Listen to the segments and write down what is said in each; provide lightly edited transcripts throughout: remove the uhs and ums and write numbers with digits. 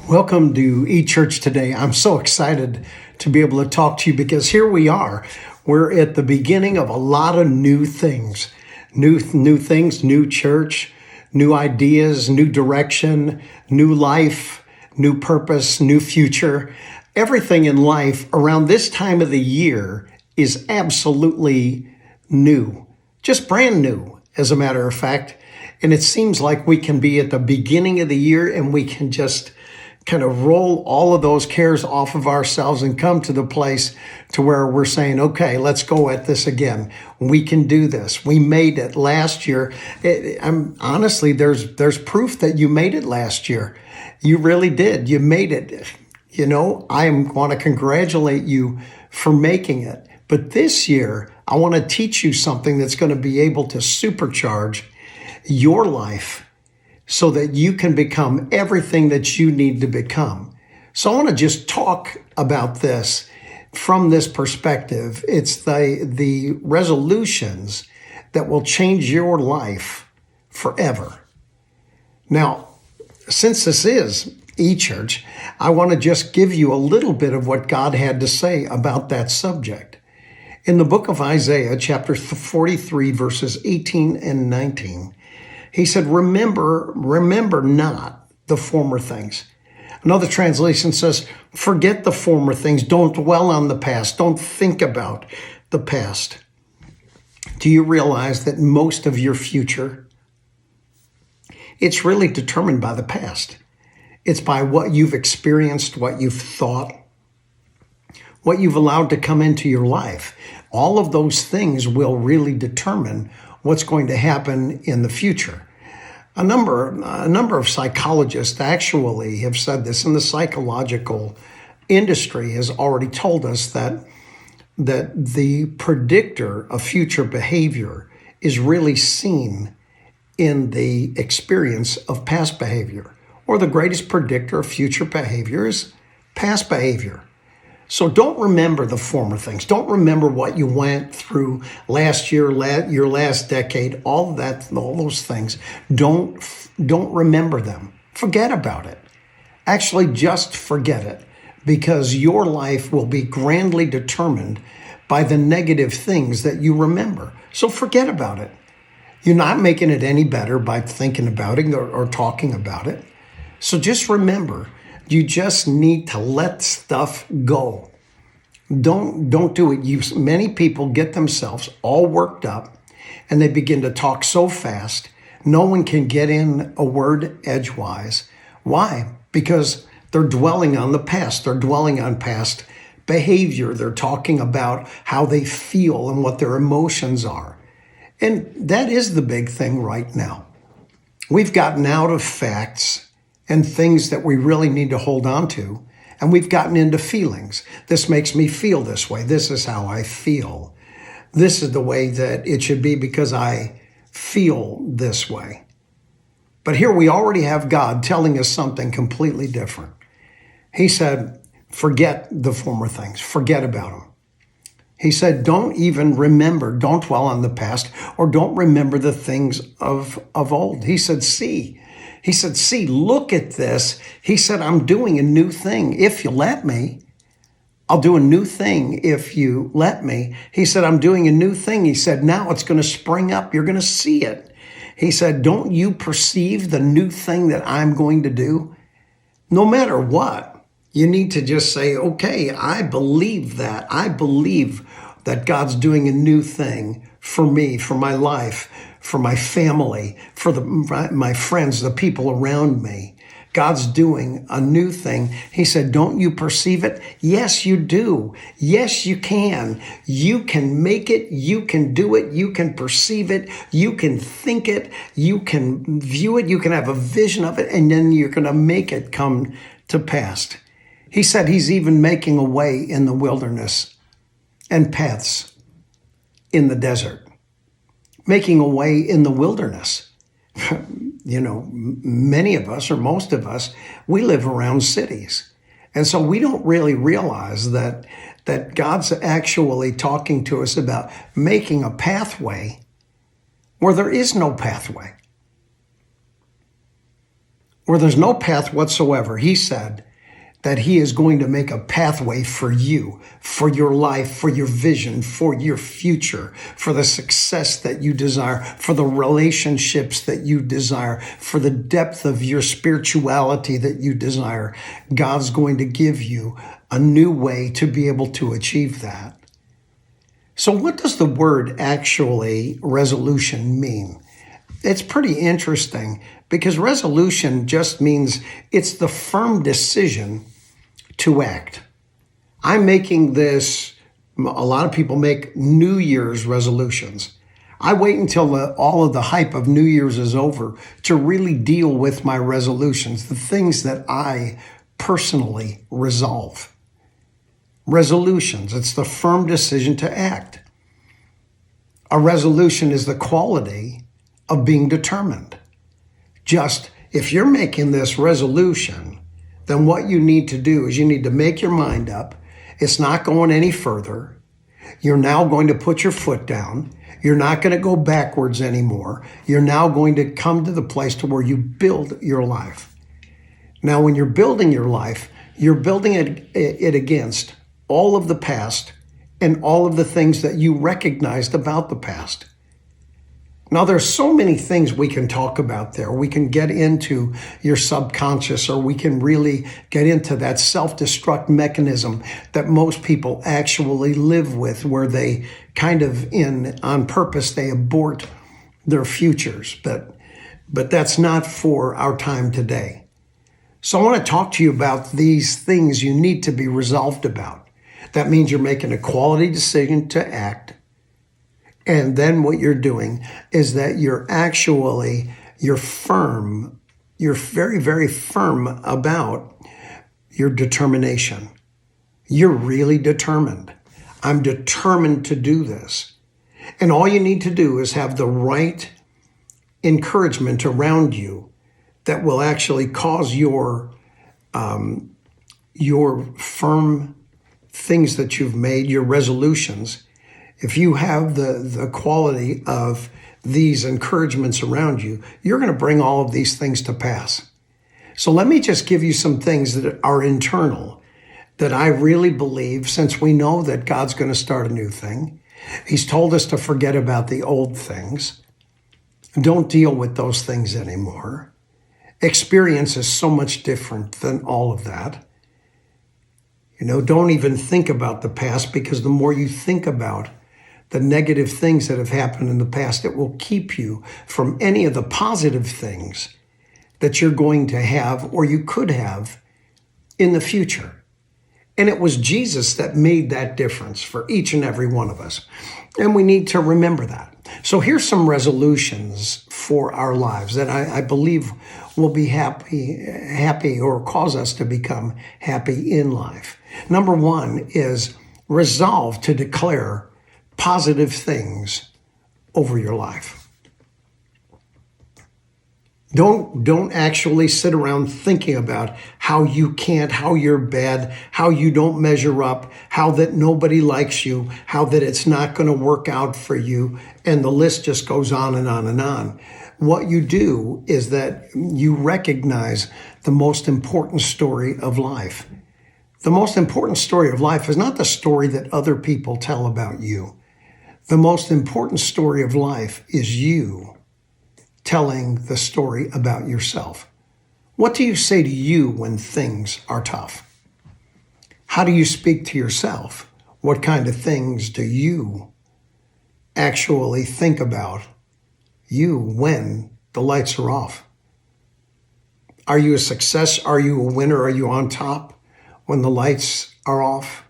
Welcome to eChurch today. I'm so excited to be able to talk to you because here we are. We're at the beginning of a lot of new things. New things, new church, new ideas, new direction, new life, new purpose, new future. Everything in life around this time of the year is absolutely new. Just brand new, as a matter of fact. And it seems like we can be at the beginning of the year and we can just kind of roll all of those cares off of ourselves and come to the place to where we're saying, okay, let's go at this again. We can do this. We made it last year. Honestly, there's proof that you made it last year. You really did. You made it. I want to congratulate you for making it. But this year, I want to teach you something that's going to be able to supercharge your life so that you can become everything that you need to become. So I want to just talk about this from this perspective. It's the resolutions that will change your life forever. Now, since this is eChurch, I want to just give you a little bit of what God had to say about that subject. In the book of Isaiah, chapter 43, verses 18 and 19, he said, remember not the former things. Another translation says, forget the former things. Don't dwell on the past. Don't think about the past. Do you realize that most of your future, it's really determined by the past? It's by what you've experienced, what you've thought, what you've allowed to come into your life. All of those things will really determine what's going to happen in the future. A number of psychologists actually have said this, and the psychological industry has already told us that the predictor of future behavior is really seen in the experience of past behavior, or the greatest predictor of future behavior is past behavior. So don't remember the former things. Don't remember what you went through last year, your last decade, all those things. Don't remember them. Forget about it. Actually, just forget it, because your life will be grandly determined by the negative things that you remember. So forget about it. You're not making it any better by thinking about it or talking about it. So just remember, you just need to let stuff go. Don't do it. Many people get themselves all worked up and they begin to talk so fast, no one can get in a word edgewise. Why? Because they're dwelling on the past. They're dwelling on past behavior. They're talking about how they feel and what their emotions are. And that is the big thing right now. We've gotten out of facts and things that we really need to hold on to. And we've gotten into feelings. This makes me feel this way. This is how I feel. This is the way that it should be because I feel this way. But here we already have God telling us something completely different. He said, forget the former things. Forget about them. He said, don't even remember. Don't dwell on the past, or don't remember the things of old. He said, see. He said, see, look at this. He said, I'm doing a new thing. If you let me, I'll do a new thing if you let me. He said, I'm doing a new thing. He said, now it's going to spring up. You're going to see it. He said, don't you perceive the new thing that I'm going to do? No matter what, you need to just say, okay, I believe that. I believe that God's doing a new thing for me, for my life, for my family, for my friends, the people around me. God's doing a new thing. He said, don't you perceive it? Yes, you do. Yes, you can. You can make it. You can do it. You can perceive it. You can think it. You can view it. You can have a vision of it, and then you're going to make it come to pass. He said he's even making a way in the wilderness and paths in the desert. Making a way in the wilderness. Many of us, or most of us, we live around cities. And so we don't really realize that God's actually talking to us about making a pathway where there is no pathway. where there's no path whatsoever, he said that he is going to make a pathway for you, for your life, for your vision, for your future, for the success that you desire, for the relationships that you desire, for the depth of your spirituality that you desire. God's going to give you a new way to be able to achieve that. So what does the word actually resolution mean? It's pretty interesting because resolution just means it's the firm decision to act. I'm making this, a lot of people make New Year's resolutions. I wait until all of the hype of New Year's is over to really deal with my resolutions, the things that I personally resolve. Resolutions, it's the firm decision to act. A resolution is the quality of being determined. Just if you're making this resolution, then what you need to do is you need to make your mind up. It's not going any further. You're now going to put your foot down. You're not going to go backwards anymore. You're now going to come to the place to where you build your life. Now, when you're building your life, you're building it against all of the past and all of the things that you recognized about the past. Now, there's so many things we can talk about there. We can get into your subconscious, or we can really get into that self-destruct mechanism that most people actually live with, where they kind of on purpose, they abort their futures. But that's not for our time today. So I want to talk to you about these things you need to be resolved about. That means you're making a quality decision to act. And then what you're doing is that you're firm, you're very, very firm about your determination. You're really determined. I'm determined to do this. And all you need to do is have the right encouragement around you that will actually cause your firm things that you've made, your resolutions. If you have the quality of these encouragements around you, you're going to bring all of these things to pass. So let me just give you some things that are internal that I really believe, since we know that God's going to start a new thing. He's told us to forget about the old things. Don't deal with those things anymore. Experience is so much different than all of that. Don't even think about the past, because the more you think about the negative things that have happened in the past, it will keep you from any of the positive things that you're going to have or you could have in the future. And it was Jesus that made that difference for each and every one of us. And we need to remember that. So here's some resolutions for our lives that I believe will be happy or cause us to become happy in life. Number one is resolve to declare positive things over your life. Don't actually sit around thinking about how you can't, how you're bad, how you don't measure up, how that nobody likes you, how that it's not going to work out for you, and the list just goes on and on and on. What you do is that you recognize the most important story of life. The most important story of life is not the story that other people tell about you. The most important story of life is you telling the story about yourself. What do you say to you when things are tough? How do you speak to yourself? What kind of things do you actually think about you when the lights are off? Are you a success? Are you a winner? Are you on top when the lights are off?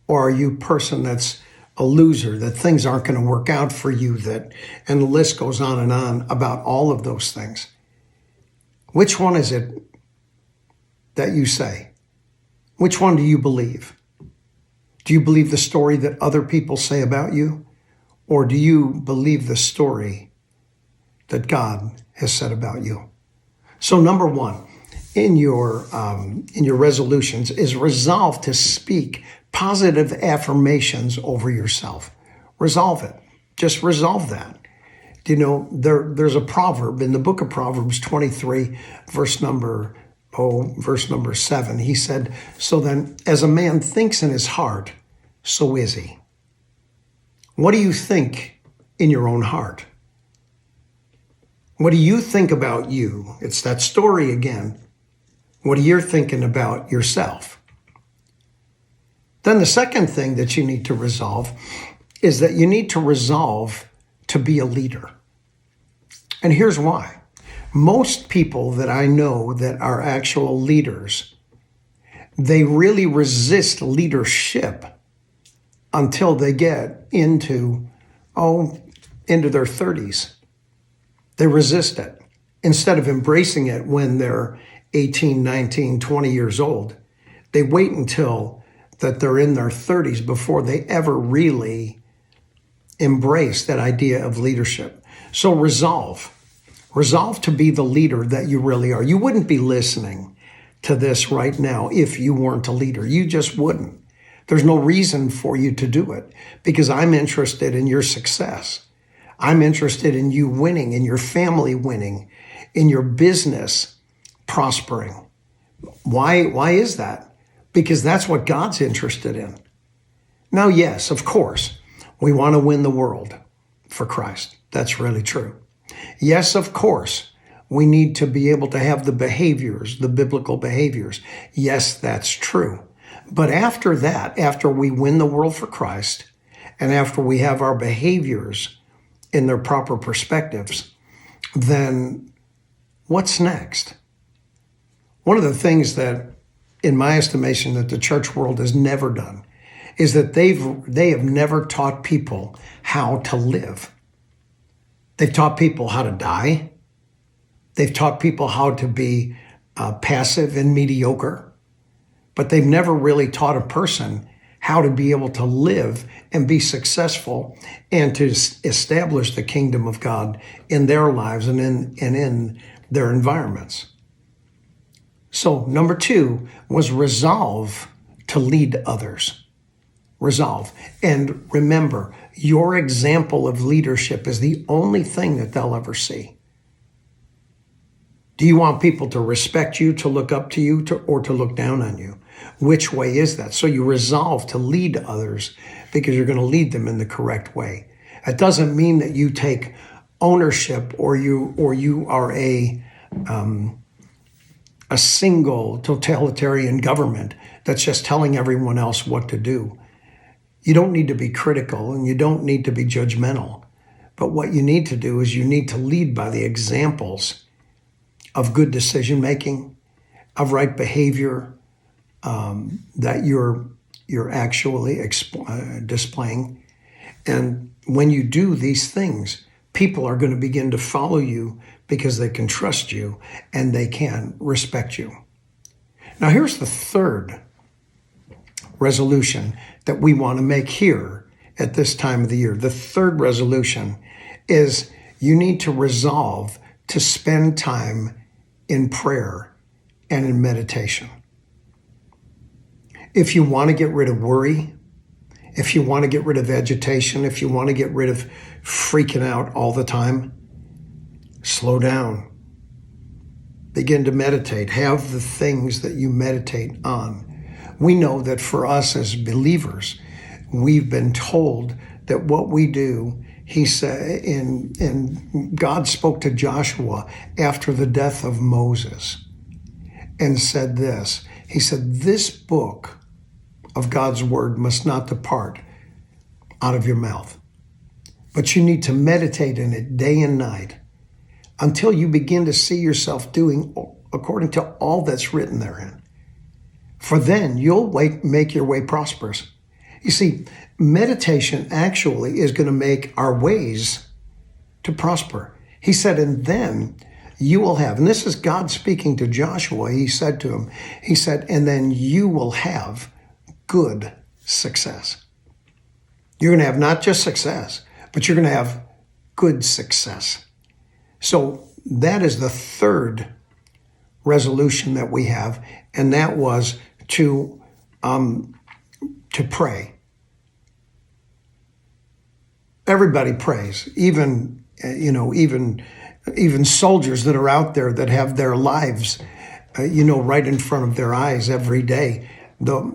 Or are you a person that's a loser, that things aren't going to work out for you, and the list goes on and on about all of those things? Which one is it that you say? Which one do you believe? Do you believe the story that other people say about you? Or do you believe the story that God has said about you? So number one, in your resolutions is resolve to speak positive affirmations over yourself. Resolve it. Just resolve that. Do you know, there's a proverb in the book of Proverbs 23, verse number 7. He said, so then, as a man thinks in his heart, so is he. What do you think in your own heart? What do you think about you? It's that story again. What are you thinking about yourself? Then the second thing that you need to resolve is that you need to resolve to be a leader. And here's why. Most people that I know that are actual leaders, they really resist leadership until they get into their 30s. They resist it. Instead of embracing it when they're 18, 19, 20 years old, they wait until that they're in their 30s before they ever really embrace that idea of leadership. So resolve to be the leader that you really are. You wouldn't be listening to this right now if you weren't a leader. You just wouldn't. There's no reason for you to do it because I'm interested in your success. I'm interested in you winning, in your family winning, in your business prospering. Why is that? Because that's what God's interested in. Now, yes, of course, we want to win the world for Christ. That's really true. Yes, of course, we need to be able to have the behaviors, the biblical behaviors. Yes, that's true. But after that, after we win the world for Christ, and after we have our behaviors in their proper perspectives, then what's next? One of the things that, in my estimation, that the church world has never done is that they have never taught people how to live. They've taught people how to die. They've taught people how to be passive and mediocre. But they've never really taught a person how to be able to live and be successful and to establish the kingdom of God in their lives and in their environments. So number 2 was resolve to lead others. Resolve. And remember, your example of leadership is the only thing that they'll ever see. Do you want people to respect you, to look up to you, or to look down on you? Which way is that? So you resolve to lead others because you're going to lead them in the correct way. It doesn't mean that you take ownership or you are a single totalitarian government that's just telling everyone else what to do. You don't need to be critical and you don't need to be judgmental. But what you need to do is you need to lead by the examples of good decision making, of right behavior, that you're actually displaying. And when you do these things, people are going to begin to follow you because they can trust you and they can respect you. Now, here's the third resolution that we want to make here at this time of the year. The third resolution is you need to resolve to spend time in prayer and in meditation. If you want to get rid of worry, if you want to get rid of agitation, if you want to get rid of freaking out all the time, slow down. Begin to meditate. Have the things that you meditate on. We know that for us as believers, we've been told that what we do, he said, and God spoke to Joshua after the death of Moses and said this. He said, this book of God's word must not depart out of your mouth, but you need to meditate in it day and night until you begin to see yourself doing according to all that's written therein. For then you'll make your way prosperous. You see, meditation actually is going to make our ways to prosper. He said, and then you will have, and this is God speaking to Joshua, he said to him, he said, and then you will have good success. You're going to have not just success, but you're going to have good success. So that is the third resolution that we have, and that was to pray. Everybody prays, even even soldiers that are out there that have their lives, right in front of their eyes every day. The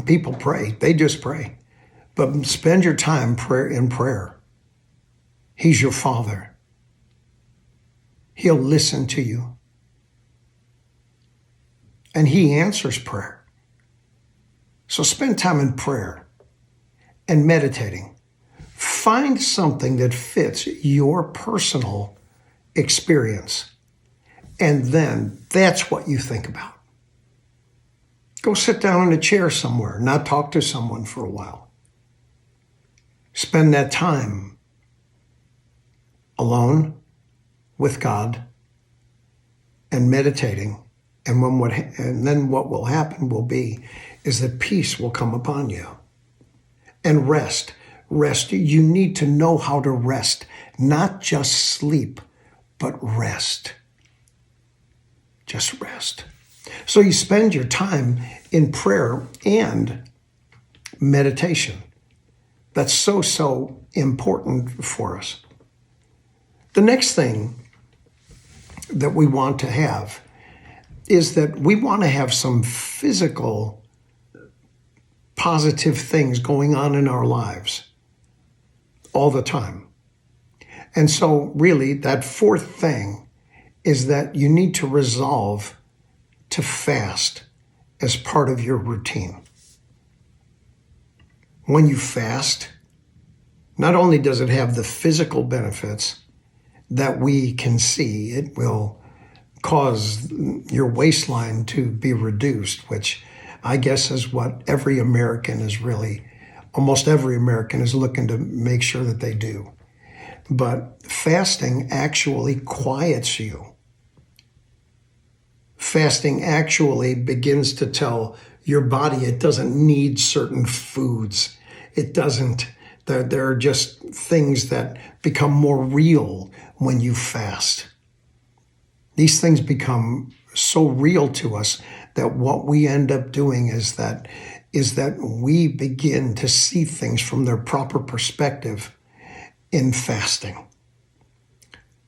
people pray. They just pray. But spend your time in prayer. He's your Father. He'll listen to you. And He answers prayer. So spend time in prayer and meditating. Find something that fits your personal experience. And then that's what you think about. Go sit down in a chair somewhere, not talk to someone for a while. Spend that time alone with God and meditating. And then what will happen is that peace will come upon you. And rest. You need to know how to rest, not just sleep, but rest. Just rest. So you spend your time in prayer and meditation. That's so important for us. The next thing that we want to have is that we want to have some physical positive things going on in our lives all the time. And so really that fourth thing is that you need to resolve to fast as part of your routine. When you fast, not only does it have the physical benefits that we can see, it will cause your waistline to be reduced, which I guess is what almost every American is looking to make sure that they do. But fasting actually quiets you. Fasting actually begins to tell your body it doesn't need certain foods. It doesn't. There are just things that become more real when you fast. These things become so real to us that what we end up doing is that we begin to see things from their proper perspective in fasting.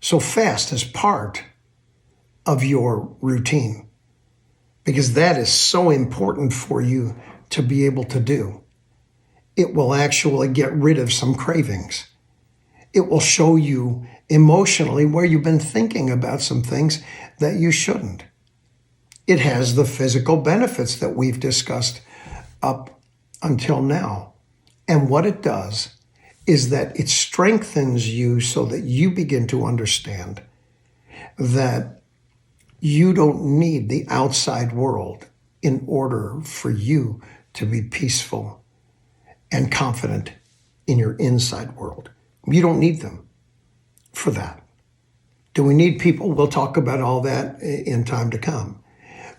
So fast is part of your routine because that is so important for you to be able to do. It will actually get rid of some cravings. It will show you emotionally where you've been thinking about some things that you shouldn't. It has the physical benefits that we've discussed up until now. And what it does is that it strengthens you so that you begin to understand that you don't need the outside world in order for you to be peaceful and confident in your inside world. You don't need them for that. Do we need people? We'll talk about all that in time to come.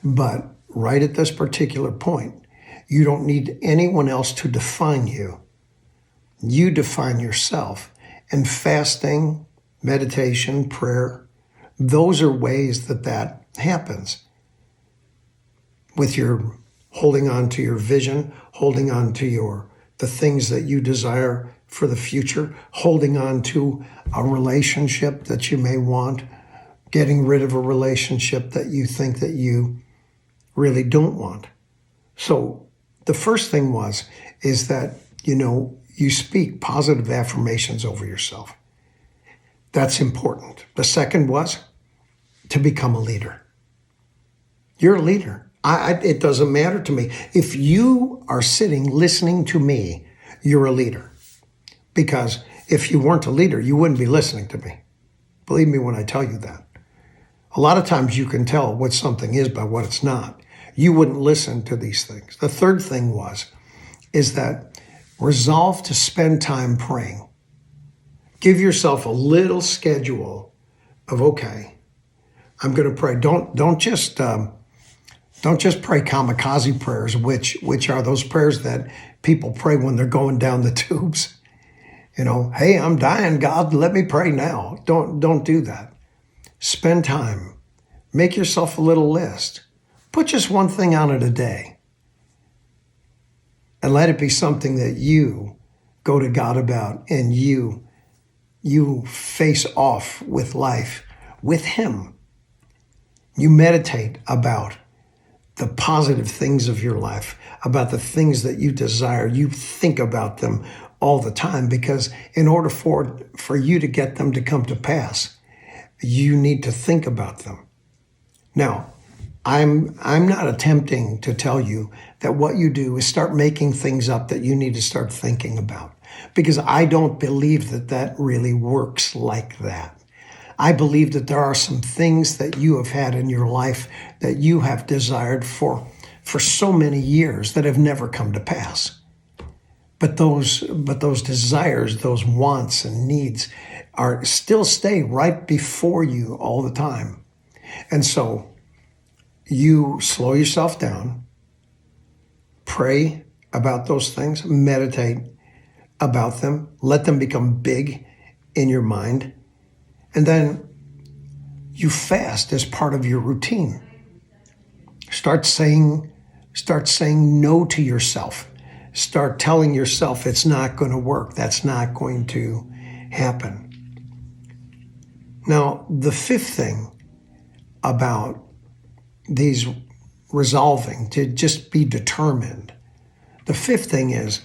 But right at this particular point, you don't need anyone else to define you. You define yourself. And fasting, meditation, prayer, those are ways that happens. With your holding on to your vision, holding on to the things that you desire for the future, holding on to a relationship that you may want, getting rid of a relationship that you think that you really don't want. So the first thing is that, you speak positive affirmations over yourself. That's important. The second was to become a leader. You're a leader. It doesn't matter to me. If you are sitting listening to me, you're a leader. Because if you weren't a leader, you wouldn't be listening to me. Believe me when I tell you that. A lot of times you can tell what something is by what it's not. You wouldn't listen to these things. The third thing is that resolve to spend time praying. Give yourself a little schedule of, okay, I'm going to pray. Don't just pray kamikaze prayers, which are those prayers that people pray when they're going down the tubes. Hey, I'm dying, God, let me pray now. Don't do that. Spend time. Make yourself a little list. Put just one thing on it a day. And let it be something that you go to God about and you you face off with life with Him. You meditate about the positive things of your life, about the things that you desire. You think about them all the time, because in order for you to get them to come to pass, you need to think about them. Now, I'm not attempting to tell you that what you do is start making things up that you need to start thinking about, because I don't believe that that really works like that. I believe that there are some things that you have had in your life that you have desired for so many years that have never come to pass. But those desires, those wants and needs are still stay right before you all the time. And so you slow yourself down, pray about those things, meditate about them, let them become big in your mind, and then you fast as part of your routine. Start saying no to yourself. Start telling yourself it's not going to work. That's not going to happen. Now, the fifth thing about these resolving to just be determined, the fifth thing is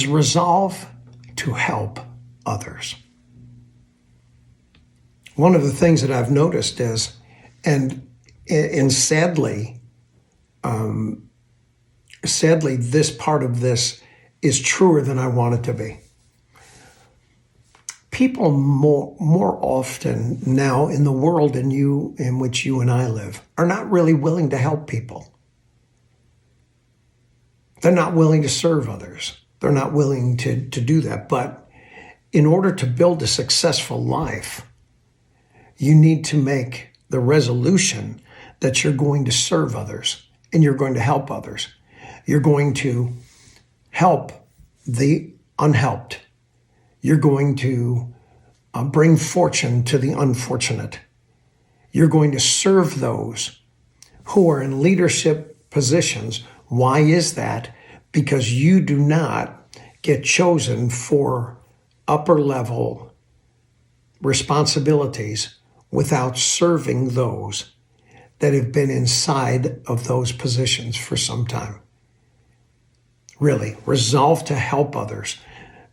resolve to help others. One of the things that I've noticed is, and sadly, this part of this is truer than I want it to be. People more often now in the world in which you and I live are not really willing to help people. They're not willing to serve others. They're not willing to do that. But in order to build a successful life, you need to make the resolution that you're going to serve others and you're going to help others. You're going to help the unhelped. You're going to bring fortune to the unfortunate. You're going to serve those who are in leadership positions. Why is that? Because you do not get chosen for upper level responsibilities without serving those that have been inside of those positions for some time. Really, resolve to help others.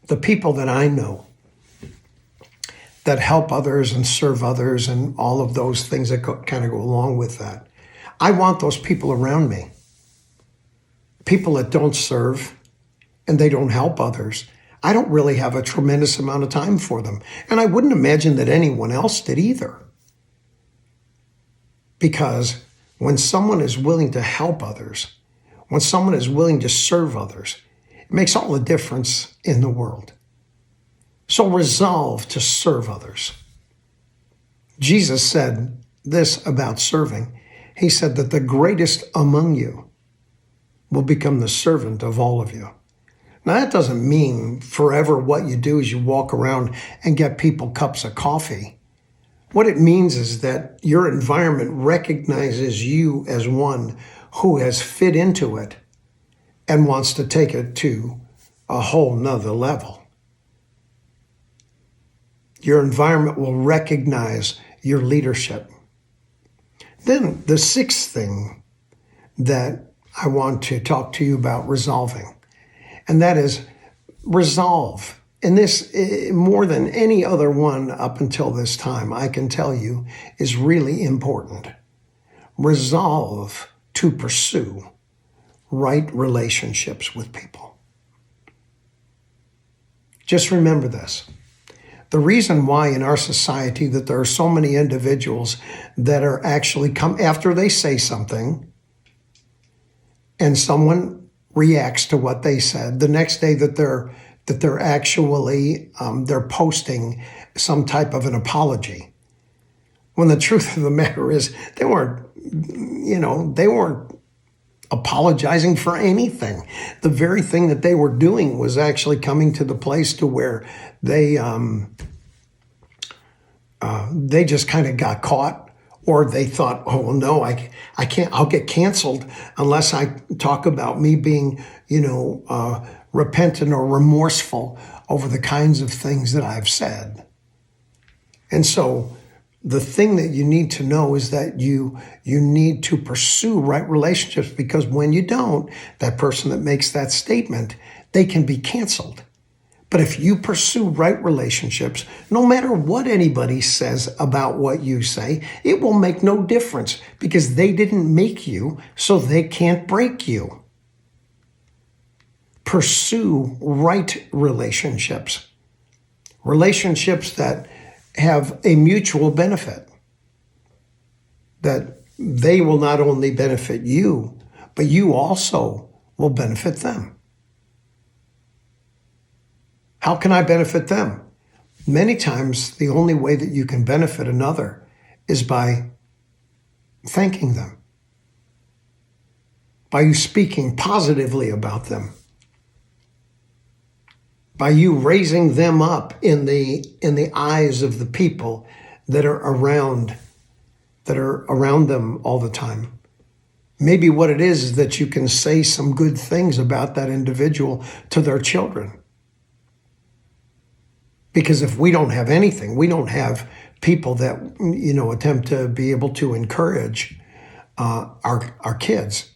The people that I know that help others and serve others and all of those things that kind of go along with that, I want those people around me. People that don't serve and they don't help others, I don't really have a tremendous amount of time for them. And I wouldn't imagine that anyone else did either. Because when someone is willing to help others, when someone is willing to serve others, it makes all the difference in the world. So resolve to serve others. Jesus said this about serving. He said that the greatest among you will become the servant of all of you. Now, that doesn't mean forever what you do is you walk around and get people cups of coffee. What it means is that your environment recognizes you as one who has fit into it and wants to take it to a whole nother level. Your environment will recognize your leadership. Then the sixth thing that I want to talk to you about resolving, and that is resolve. And this, more than any other one up until this time, I can tell you, is really important. Resolve to pursue right relationships with people. Just remember this. The reason why in our society that there are so many individuals that are actually come after they say something and someone reacts to what they said, the next day that they're actually they're posting some type of an apology. When the truth of the matter is they weren't apologizing for anything. The very thing that they were doing was actually coming to the place to where they just kind of got caught, or they thought, oh, well, no, I can't, I'll get canceled unless I talk about me being, repentant or remorseful over the kinds of things that I've said. And so the thing that you need to know is that you need to pursue right relationships, because when you don't, that person that makes that statement, they can be canceled. But if you pursue right relationships, no matter what anybody says about what you say, it will make no difference, because they didn't make you, so they can't break you. Pursue right relationships. Relationships that have a mutual benefit, that they will not only benefit you, but you also will benefit them. How can I benefit them? Many times, the only way that you can benefit another is by thanking them, by you speaking positively about them, by you raising them up in the eyes of the people that are around them all the time. Maybe what it is that you can say some good things about that individual to their children. Because if we don't have anything, we don't have people that, attempt to be able to encourage our kids.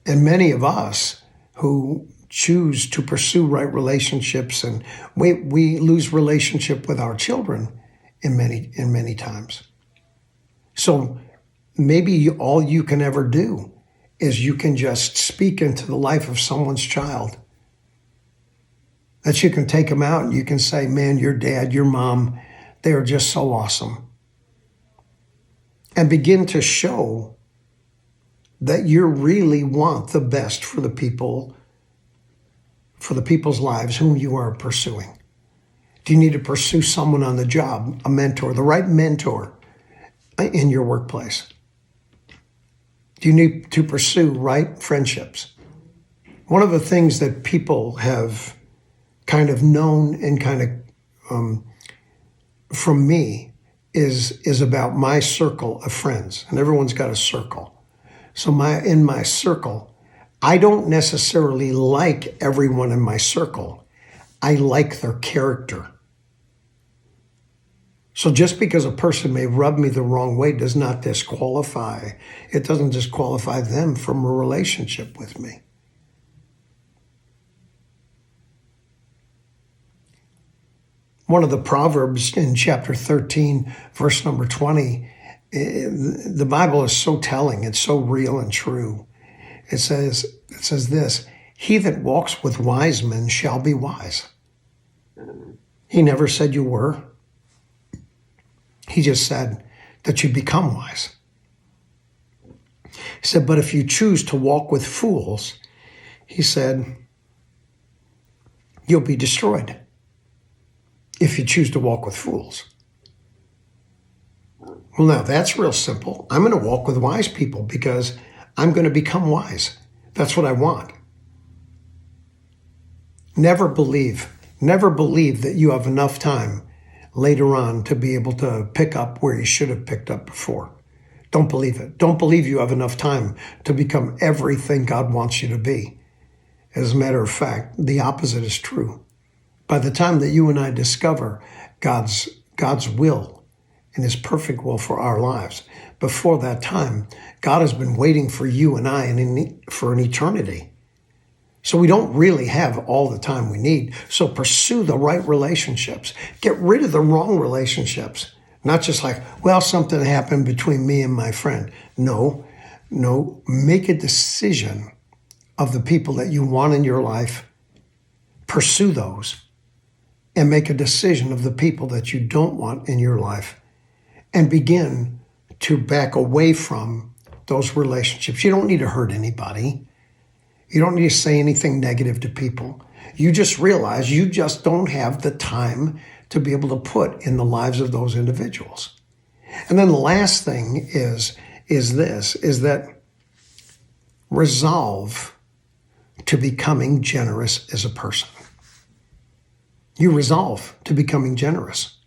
And many of us who choose to pursue right relationships, and we lose relationship with our children in many times. So maybe all you can ever do is you can just speak into the life of someone's child. That you can take them out and you can say, man, your dad, your mom, they are just so awesome. And begin to show that you really want the best for the people's lives whom you are pursuing. Do you need to pursue someone on the job, a mentor, the right mentor in your workplace? Do you need to pursue right friendships? One of the things that people have kind of known and from me is about my circle of friends. And everyone's got a circle. So in my circle, I don't necessarily like everyone in my circle. I like their character. So just because a person may rub me the wrong way does not disqualify. It doesn't disqualify them from a relationship with me. One of the Proverbs in chapter 13, verse number 20, the Bible is so telling. It's so real and true. It says this: he that walks with wise men shall be wise. He never said you were. He just said that you become wise. He said, but if you choose to walk with fools, he said, you'll be destroyed. If you choose to walk with fools. Well, now that's real simple. I'm going to walk with wise people because I'm going to become wise. That's what I want. Never believe that you have enough time later on to be able to pick up where you should have picked up before. Don't believe it. Don't believe you have enough time to become everything God wants you to be. As a matter of fact, the opposite is true. By the time that you and I discover God's will and his perfect will for our lives, before that time, God has been waiting for you and I for an eternity. So we don't really have all the time we need. So pursue the right relationships. Get rid of the wrong relationships. Not just like, well, something happened between me and my friend. No, make a decision of the people that you want in your life. Pursue those. And make a decision of the people that you don't want in your life, and begin to back away from those relationships. You don't need to hurt anybody. You don't need to say anything negative to people. You just realize you just don't have the time to be able to put in the lives of those individuals. And then the last thing is that resolve to becoming generous as a person. You resolve to becoming generous.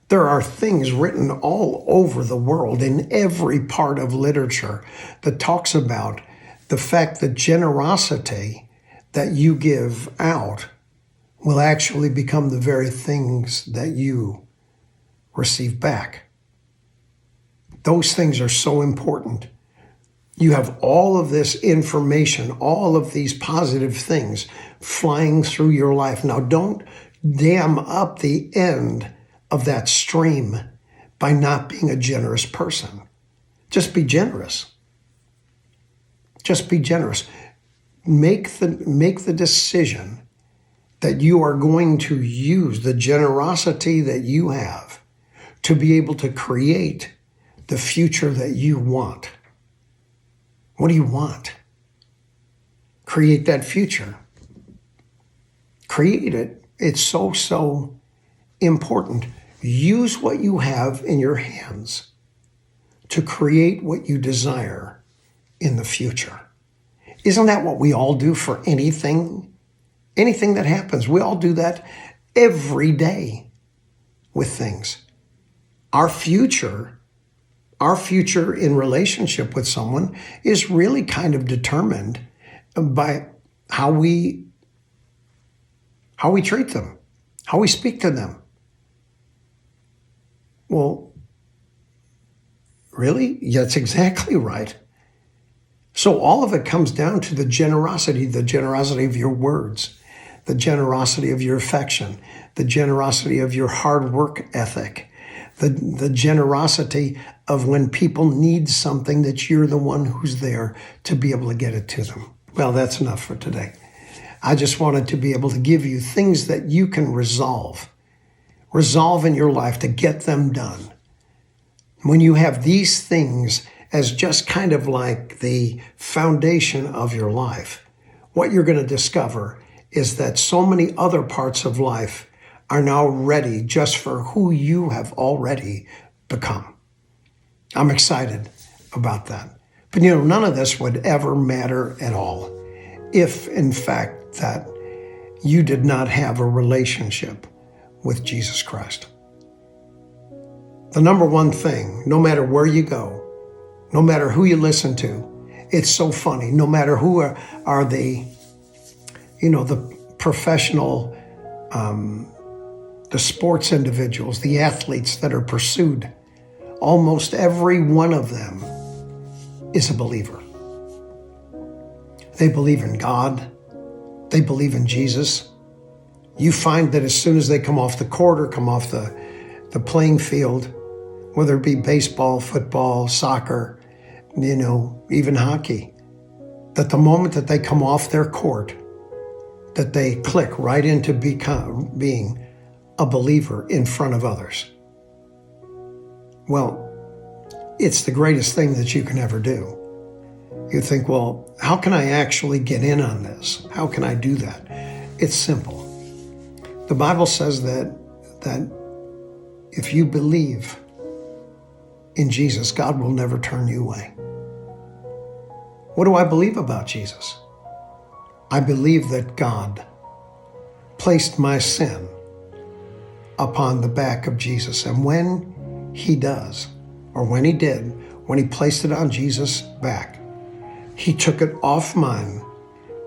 There are things written all over the world in every part of literature that talks about the fact that generosity that you give out will actually become the very things that you receive back. Those things are so important. You have all of this information, all of these positive things flying through your life. Now, don't dam up the end of that stream by not being a generous person. Just be generous. Just be generous. Make the decision that you are going to use the generosity that you have to be able to create the future that you want. What do you want? Create that future. Create it. It's so important. Use what you have in your hands to create what you desire in the future. Isn't that what we all do for anything? Anything that happens, we all do that every day with things. Our future in relationship with someone is really kind of determined by how we treat them, how we speak to them. Well, really? Yeah, that's exactly right. So all of it comes down to the generosity of your words, the generosity of your affection, the generosity of your hard work ethic, the generosity of when people need something that you're the one who's there to be able to get it to them. Well, that's enough for today. I just wanted to be able to give you things that you can resolve in your life to get them done. When you have these things as just kind of like the foundation of your life, what you're going to discover is that so many other parts of life are now ready just for who you have already become. I'm excited about that. But none of this would ever matter at all if, in fact, that you did not have a relationship with Jesus Christ. The number one thing, no matter where you go, no matter who you listen to, it's so funny, no matter who are the professional, the sports individuals, the athletes that are pursued, almost every one of them is a believer. They believe in God. They believe in Jesus. You find that as soon as they come off the court or come off the playing field, whether it be baseball, football, soccer, even hockey, that the moment that they come off their court, that they click right into being a believer in front of others. Well, it's the greatest thing that you can ever do. You think, well, how can I actually get in on this? How can I do that? It's simple. The Bible says that if you believe in Jesus, God will never turn you away. What do I believe about Jesus? I believe that God placed my sin upon the back of Jesus. And when he does, or when he did, when he placed it on Jesus' back, he took it off mine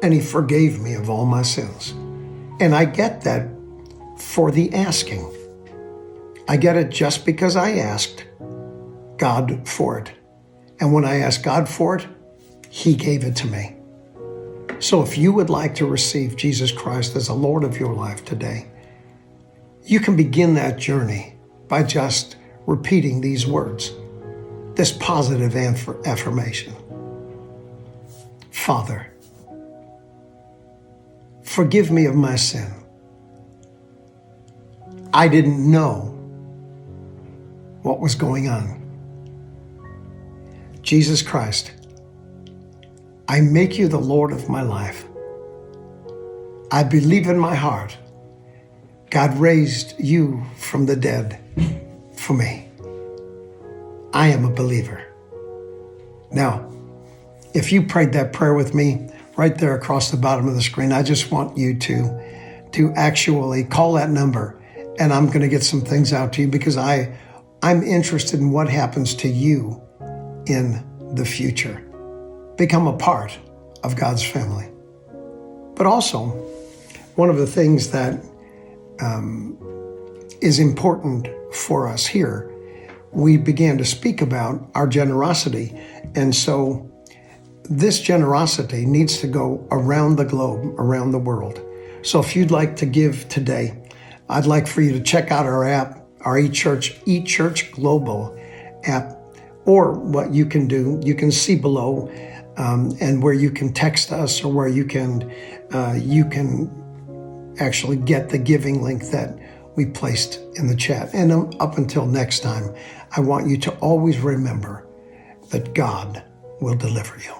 and he forgave me of all my sins. And I get that for the asking. I get it just because I asked God for it. And when I asked God for it, he gave it to me. So if you would like to receive Jesus Christ as the Lord of your life today, you can begin that journey by just repeating these words, this positive affirmation. Father, forgive me of my sin. I didn't know what was going on. Jesus Christ, I make you the Lord of my life. I believe in my heart God raised you from the dead for me. I am a believer. Now, if you prayed that prayer with me, right there across the bottom of the screen, I just want you to actually call that number, and I'm going to get some things out to you because I'm interested in what happens to you in the future. Become a part of God's family. But also, one of the things that is important for us here, we began to speak about our generosity. And so this generosity needs to go around the globe, around the world. So if you'd like to give today, I'd like for you to check out our app, our eChurch Global app, or what you can do, you can see below, and where you can text us, or where you can actually get the giving link that we placed in the chat. And up until next time, I want you to always remember that God will deliver you.